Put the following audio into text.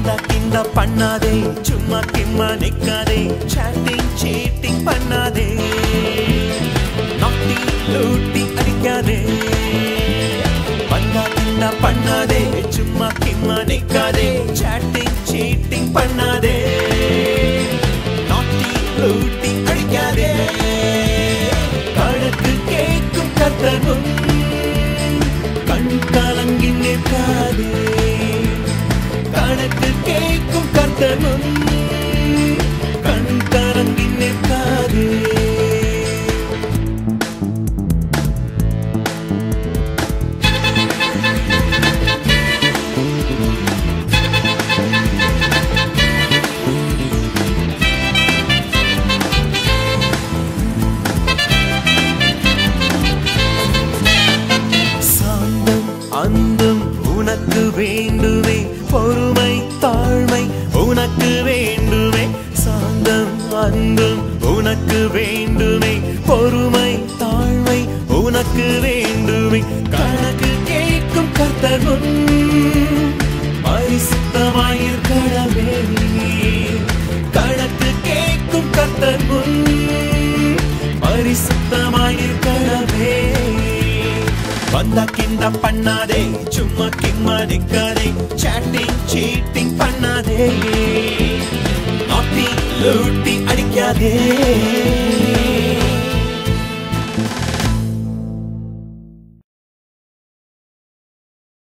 வந்தா கிண்டா பண்ணாதே, சும்மா கிம்மா நிக்காதே, chatting cheating பண்ணாதே, நாட்டி லூட்டி அடிக்காதே. வந்தா கிண்டா பண்ணாதே, சும்மா கிம்மா நிக்காதே, chatting cheating பண்ணாதே, நாட்டி லூட்டி அடிக்காதே. கணக்கு கேட்கும் கர்த்தனும் கண் கலங்கி நிற்காதே, கணக்கு கேட்கும் கர்த்தனும் கண் கலங்கி நிற்காதே. அந்தம் உனக்கு வேண்டுமே, பொறுமை தாழ்மை உனக்கு வேண்டுமே. சாந்தம் அந்தம் உனக்கு வேண்டுமே, பொறுமை தாழ்மை உனக்கு வேண்டுமே. கணக்கு கேட்கும் கர்த்தர் முன் பரிசுத்தமாயிருக்கவே, கணக்கு கேட்கும் கர்த்தர் முன் பரிசுத்தமாயிருக்கவே. வந்தா கிண்டா பண்ணாதே, சும்மா கிம்மா நிக்காதே, chatting cheating பண்ணாதே, நாட்டி லூட்டி அடிக்காதே.